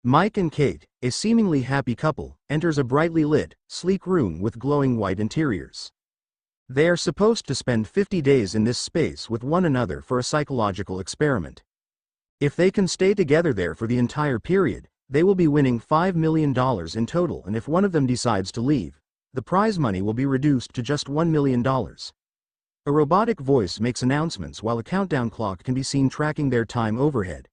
Mike and Kate, a seemingly happy couple, enters a brightly lit, sleek room with glowing white interiors. They are supposed to spend 50 days in this space with one another for a psychological experiment. If they can stay together there for the entire period, they will be winning $5 million in total, and if one of them decides to leave, the prize money will be reduced to just $1 million. A robotic voice makes announcements while a countdown clock can be seen tracking their time overhead.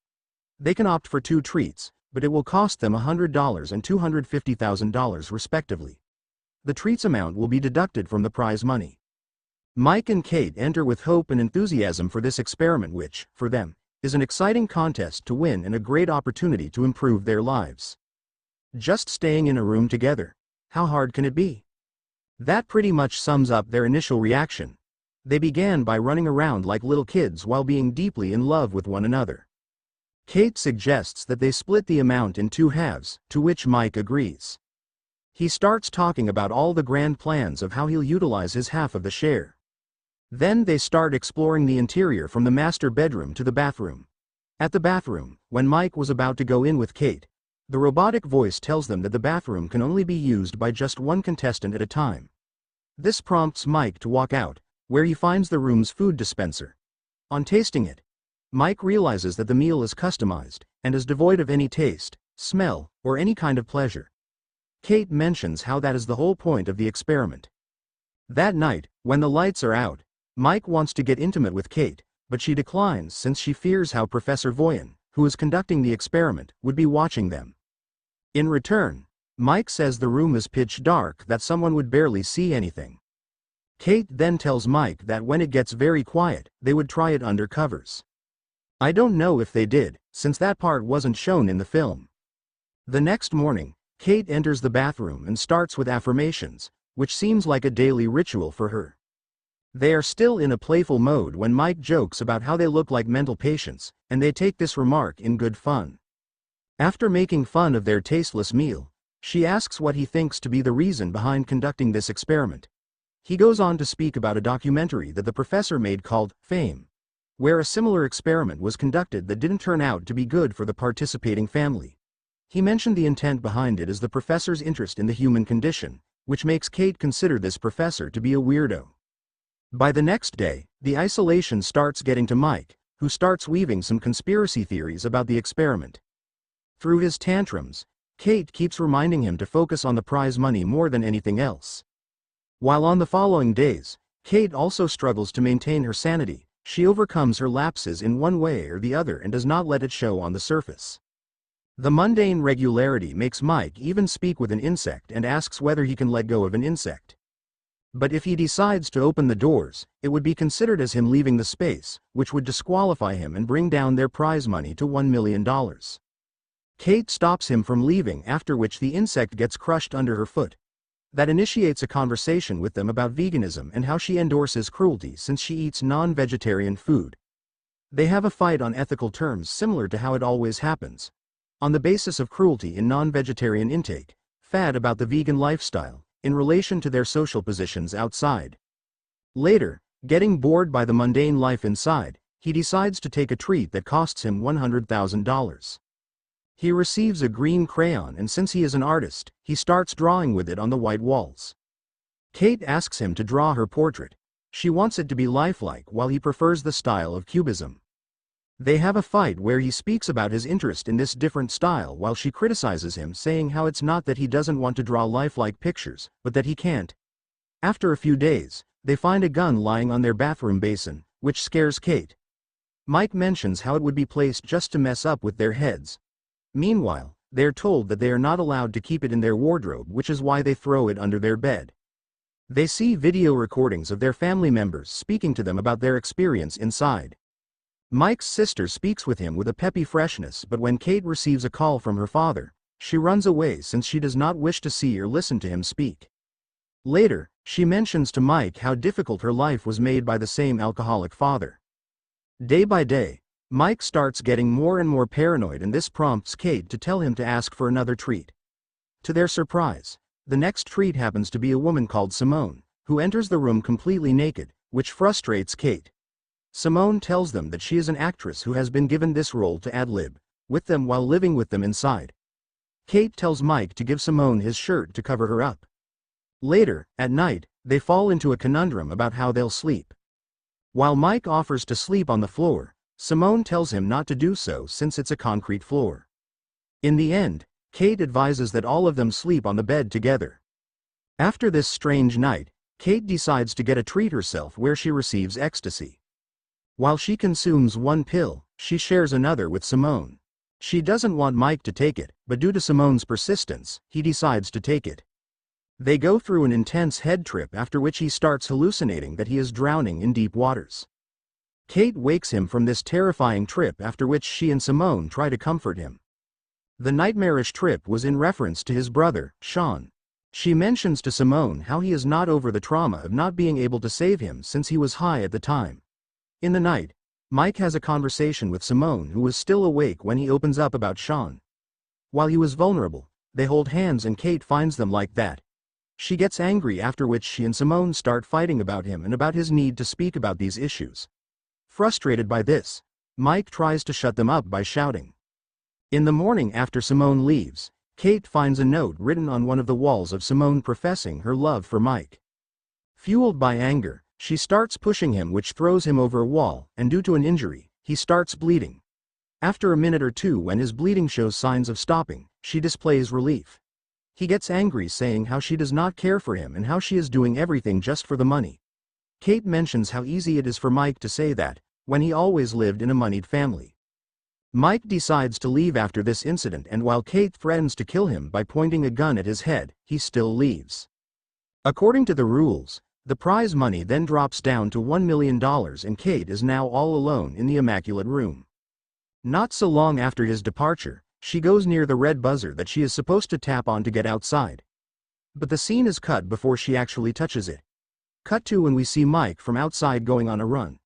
They can opt for 2 treats, but it will cost them $100 and $250,000 respectively. The treats amount will be deducted from the prize money. Mike and Kate enter with hope and enthusiasm for this experiment which, for them, is an exciting contest to win and a great opportunity to improve their lives. Just staying in a room together, how hard can it be? That pretty much sums up their initial reaction. They began by running around like little kids while being deeply in love with one another. Kate suggests that they split the amount in 2 halves, to which Mike agrees. He starts talking about all the grand plans of how he'll utilize his half of the share. Then they start exploring the interior from the master bedroom to the bathroom. At the bathroom, when Mike was about to go in with Kate, the robotic voice tells them that the bathroom can only be used by just one contestant at a time. This prompts Mike to walk out, where he finds the room's food dispenser. On tasting it, Mike realizes that the meal is customized, and is devoid of any taste, smell, or any kind of pleasure. Kate mentions how that is the whole point of the experiment. That night, when the lights are out, Mike wants to get intimate with Kate, but she declines since she fears how Professor Voyan, who is conducting the experiment, would be watching them. In return, Mike says the room is pitch dark, that someone would barely see anything. Kate then tells Mike that when it gets very quiet, they would try it under covers. I don't know if they did, since that part wasn't shown in the film. The next morning, Kate enters the bathroom and starts with affirmations, which seems like a daily ritual for her. They are still in a playful mode when Mike jokes about how they look like mental patients, and they take this remark in good fun. After making fun of their tasteless meal, she asks what he thinks to be the reason behind conducting this experiment. He goes on to speak about a documentary that the professor made called Fame, where a similar experiment was conducted that didn't turn out to be good for the participating family. He mentioned the intent behind it as the professor's interest in the human condition, which makes Kate consider this professor to be a weirdo. By the next day, the isolation starts getting to Mike, who starts weaving some conspiracy theories about the experiment. Through his tantrums, Kate keeps reminding him to focus on the prize money more than anything else. While on the following days, Kate also struggles to maintain her sanity. She overcomes her lapses in one way or the other and does not let it show on the surface. The mundane regularity makes Mike even speak with an insect and asks whether he can let go of an insect. But if he decides to open the doors, it would be considered as him leaving the space, which would disqualify him and bring down their prize money to $1 million. Kate stops him from leaving, after which the insect gets crushed under her foot. That initiates a conversation with them about veganism and how she endorses cruelty since she eats non-vegetarian food. They have a fight on ethical terms similar to how it always happens. On the basis of cruelty in non-vegetarian intake, fad about the vegan lifestyle, in relation to their social positions outside. Later, getting bored by the mundane life inside, he decides to take a treat that costs him $100,000. He receives a green crayon, and since he is an artist, he starts drawing with it on the white walls. Kate asks him to draw her portrait. She wants it to be lifelike while he prefers the style of cubism. They have a fight where he speaks about his interest in this different style while she criticizes him, saying how it's not that he doesn't want to draw lifelike pictures, but that he can't. After a few days, they find a gun lying on their bathroom basin, which scares Kate. Mike mentions how it would be placed just to mess up with their heads. Meanwhile, they are told that they are not allowed to keep it in their wardrobe, which is why they throw it under their bed. They see video recordings of their family members speaking to them about their experience inside. Mike's sister speaks with him with a peppy freshness, but when Kate receives a call from her father, she runs away since she does not wish to see or listen to him speak. Later, she mentions to Mike how difficult her life was made by the same alcoholic father. Day by day, Mike starts getting more and more paranoid, and this prompts Kate to tell him to ask for another treat. To their surprise, the next treat happens to be a woman called Simone, who enters the room completely naked, which frustrates Kate. Simone tells them that she is an actress who has been given this role to ad-lib with them while living with them inside. Kate tells Mike to give Simone his shirt to cover her up. Later, at night, they fall into a conundrum about how they'll sleep. While Mike offers to sleep on the floor, Simone tells him not to do so since it's a concrete floor. In the end, Kate advises that all of them sleep on the bed together. After this strange night, Kate decides to get a treat herself where she receives ecstasy. While she consumes one pill, she shares another with Simone. She doesn't want Mike to take it, but due to Simone's persistence, he decides to take it. They go through an intense head trip after which he starts hallucinating that he is drowning in deep waters. Kate wakes him from this terrifying trip, after which she and Simone try to comfort him. The nightmarish trip was in reference to his brother, Sean. She mentions to Simone how he is not over the trauma of not being able to save him since he was high at the time. In the night, Mike has a conversation with Simone, who was still awake when he opens up about Sean. While he was vulnerable, they hold hands and Kate finds them like that. She gets angry, after which she and Simone start fighting about him and about his need to speak about these issues. Frustrated by this, Mike tries to shut them up by shouting. In the morning after Simone leaves, Kate finds a note written on one of the walls of Simone professing her love for Mike. Fueled by anger, she starts pushing him, which throws him over a wall, and due to an injury, he starts bleeding. After a minute or two, when his bleeding shows signs of stopping, she displays relief. He gets angry, saying how she does not care for him and how she is doing everything just for the money. Kate mentions how easy it is for Mike to say that, when he always lived in a moneyed family. Mike decides to leave after this incident, and while Kate threatens to kill him by pointing a gun at his head, he still leaves. According to the rules, the prize money then drops down to $1 million, and Kate is now all alone in the Immaculate room. Not so long after his departure, she goes near the red buzzer that she is supposed to tap on to get outside. But the scene is cut before she actually touches it. Cut to when we see Mike from outside going on a run.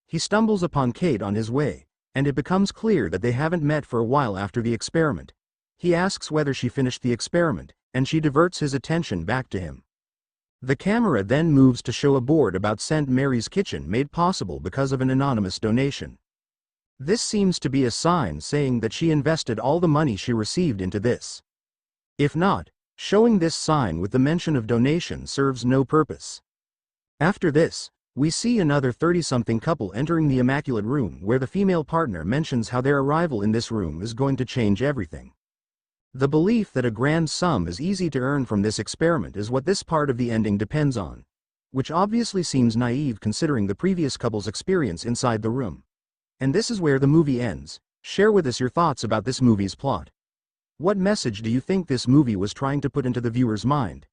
He stumbles upon Kate on his way, and it becomes clear that they haven't met for a while after the experiment. He asks whether she finished the experiment, and she diverts his attention back to him. The camera then moves to show a board about St. Mary's Kitchen, made possible because of an anonymous donation. This seems to be a sign saying that she invested all the money she received into this. If not, showing this sign with the mention of donation serves no purpose. After this, we see another 30-something couple entering the Immaculate room, where the female partner mentions how their arrival in this room is going to change everything. The belief that a grand sum is easy to earn from this experiment is what this part of the ending depends on, which obviously seems naive considering the previous couple's experience inside the room. And this is where the movie ends. Share with us your thoughts about this movie's plot. What message do you think this movie was trying to put into the viewer's mind?